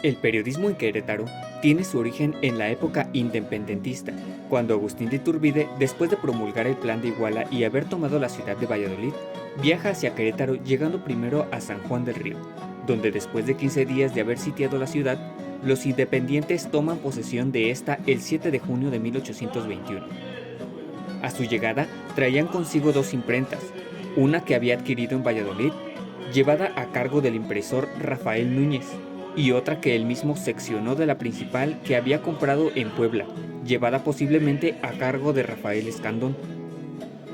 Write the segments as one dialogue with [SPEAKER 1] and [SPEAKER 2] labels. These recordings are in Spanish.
[SPEAKER 1] El periodismo en Querétaro tiene su origen en la época independentista, cuando Agustín de Iturbide, después de promulgar el Plan de Iguala y haber tomado la ciudad de Valladolid, viaja hacia Querétaro llegando primero a San Juan del Río, donde después de 15 días de haber sitiado la ciudad, los independientes toman posesión de esta el 7 de junio de 1821. A su llegada, traían consigo dos imprentas, una que había adquirido en Valladolid, llevada a cargo del impresor Rafael Núñez, y otra que él mismo seccionó de la principal que había comprado en Puebla, llevada posiblemente a cargo de Rafael Escandón.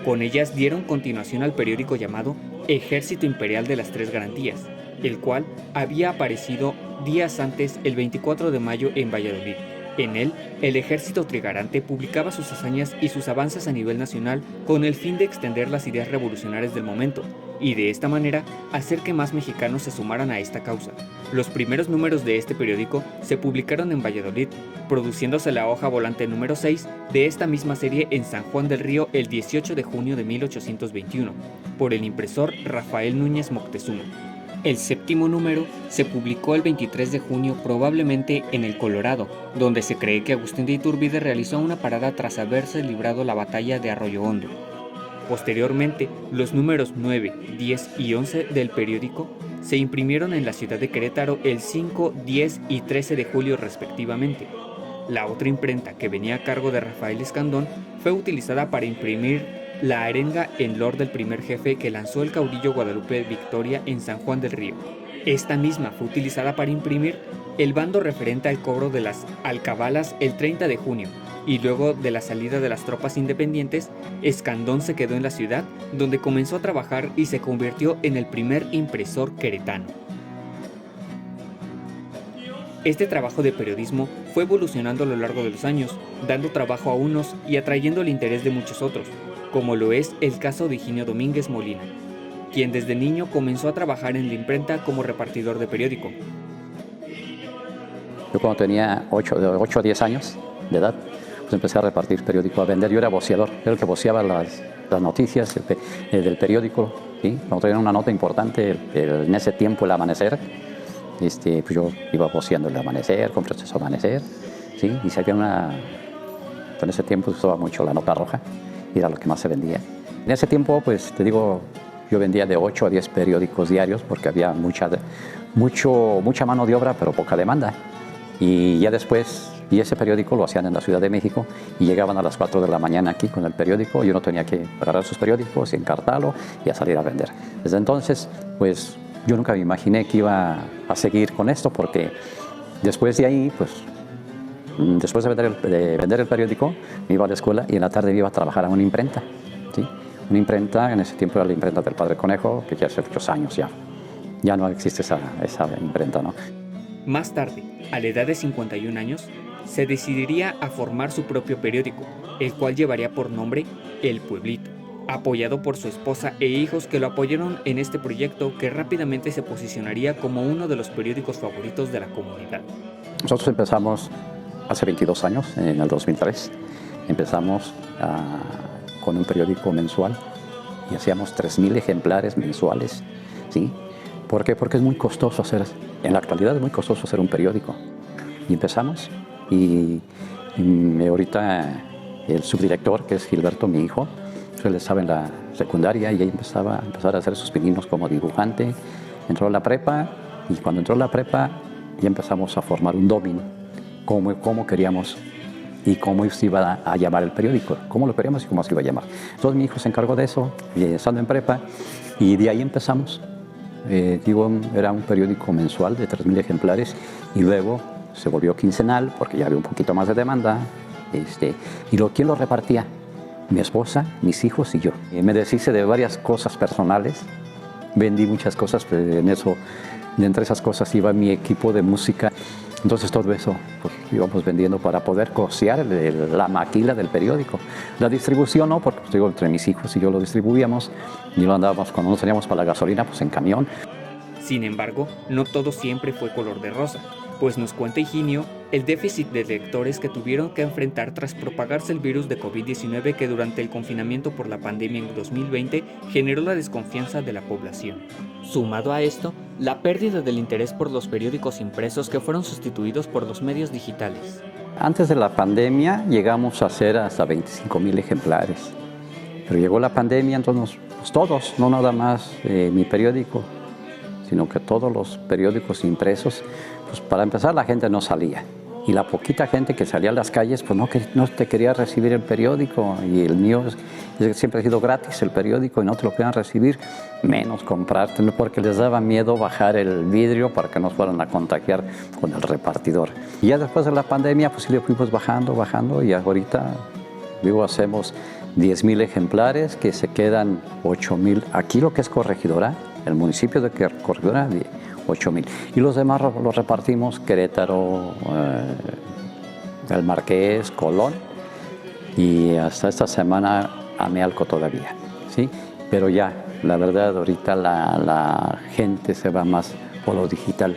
[SPEAKER 1] Con ellas dieron continuación al periódico llamado Ejército Imperial de las Tres Garantías, el cual había aparecido días antes, el 24 de mayo, en Valladolid. En él, el ejército trigarante publicaba sus hazañas y sus avances a nivel nacional con el fin de extender las ideas revolucionarias del momento, y de esta manera hacer que más mexicanos se sumaran a esta causa. Los primeros números de este periódico se publicaron en Valladolid, produciéndose la hoja volante número 6 de esta misma serie en San Juan del Río el 18 de junio de 1821, por el impresor Rafael Núñez Moctezuma. El séptimo número se publicó el 23 de junio probablemente en el Colorado, donde se cree que Agustín de Iturbide realizó una parada tras haberse librado la batalla de Arroyo Hondo. Posteriormente, los números 9, 10 y 11 del periódico se imprimieron en la ciudad de Querétaro el 5, 10 y 13 de julio respectivamente. La otra imprenta, que venía a cargo de Rafael Escandón, fue utilizada para imprimir la arenga en lord del primer jefe que lanzó el caudillo Guadalupe Victoria en San Juan del Río. Esta misma fue utilizada para imprimir el bando referente al cobro de las alcabalas el 30 de junio, y luego de la salida de las tropas independientes, Escandón se quedó en la ciudad, donde comenzó a trabajar y se convirtió en el primer impresor queretano. Este trabajo de periodismo fue evolucionando a lo largo de los años, dando trabajo a unos y atrayendo el interés de muchos otros, como lo es el caso de Higinio Domínguez Molina, quien desde niño comenzó a trabajar en la imprenta como repartidor de periódico.
[SPEAKER 2] Yo cuando tenía 8 a 10 años de edad, pues empecé a repartir periódico, a vender. Yo era voceador, era el que voceaba las noticias del periódico, ¿sí? Cuando traían una nota importante, en ese tiempo el Amanecer, pues yo iba voceando el Amanecer, con Proceso Amanecer, ¿sí? Y si había en ese tiempo se usaba mucho la nota roja, y era lo que más se vendía. En ese tiempo, pues te digo, yo vendía de 8 a 10 periódicos diarios porque había mucha mano de obra, pero poca demanda. Y ya después, y ese periódico lo hacían en la Ciudad de México y llegaban a las 4 de la mañana aquí con el periódico y uno tenía que agarrar sus periódicos y encartarlo y a salir a vender. Desde entonces, pues yo nunca me imaginé que iba a seguir con esto porque después de ahí, pues después de vender el periódico, me iba a la escuela y en la tarde me iba a trabajar a una imprenta, ¿sí? Una imprenta, en ese tiempo era la imprenta del Padre Conejo, que ya hace muchos años ya no existe esa imprenta, ¿no?
[SPEAKER 1] Más tarde, a la edad de 51 años, se decidiría a formar su propio periódico, el cual llevaría por nombre El Pueblito, apoyado por su esposa e hijos que lo apoyaron en este proyecto que rápidamente se posicionaría como uno de los periódicos favoritos de la comunidad.
[SPEAKER 2] Nosotros empezamos hace 22 años, en el 2003, empezamos con un periódico mensual y hacíamos 3,000 ejemplares mensuales, ¿sí? ¿Por qué? Porque es muy costoso en la actualidad es muy costoso hacer un periódico. Y empezamos y ahorita el subdirector, que es Gilberto, mi hijo, él estaba en la secundaria y ahí empezar a hacer sus pininos como dibujante. Entró a la prepa y cuando entró a la prepa ya empezamos a formar un dominio, cómo queríamos y cómo se iba a llamar el periódico, cómo lo queríamos y cómo se iba a llamar. Entonces mi hijo se encargó de eso, estando en prepa, y de ahí empezamos. Era un periódico mensual de 3,000 ejemplares y luego se volvió quincenal porque ya había un poquito más de demanda. ¿Quién lo repartía? Mi esposa, mis hijos y yo. Me deshice de varias cosas personales, vendí muchas cosas, pero entre esas cosas iba mi equipo de música. Entonces todo eso pues, íbamos vendiendo para poder costear la maquila del periódico. La distribución no, porque pues, entre mis hijos y yo lo distribuíamos y lo andábamos cuando nos teníamos para la gasolina, pues en camión.
[SPEAKER 1] Sin embargo, no todo siempre fue color de rosa, pues nos cuenta Higinio el déficit de lectores que tuvieron que enfrentar tras propagarse el virus de COVID-19 que durante el confinamiento por la pandemia en 2020 generó la desconfianza de la población. Sumado a esto, la pérdida del interés por los periódicos impresos que fueron sustituidos por los medios digitales.
[SPEAKER 2] Antes de la pandemia llegamos a hacer hasta 25,000 ejemplares, pero llegó la pandemia, entonces pues todos, no nada más mi periódico, sino que todos los periódicos impresos, pues para empezar la gente no salía. Y la poquita gente que salía a las calles, pues no te quería recibir el periódico. Y el mío siempre ha sido gratis, el periódico, y no te lo querían recibir, menos comprártelo, porque les daba miedo bajar el vidrio para que nos fueran a contagiar con el repartidor. Y ya después de la pandemia, pues sí le fuimos bajando, y ahorita, hacemos 10,000 ejemplares, que se quedan 8,000. Aquí lo que es Corregidora, el municipio de Corregidora, 8,000. Y los demás los repartimos Querétaro, El Marqués, Colón, y hasta esta semana Amealco todavía, ¿sí? Pero ya, la verdad, ahorita la gente se va más por lo digital.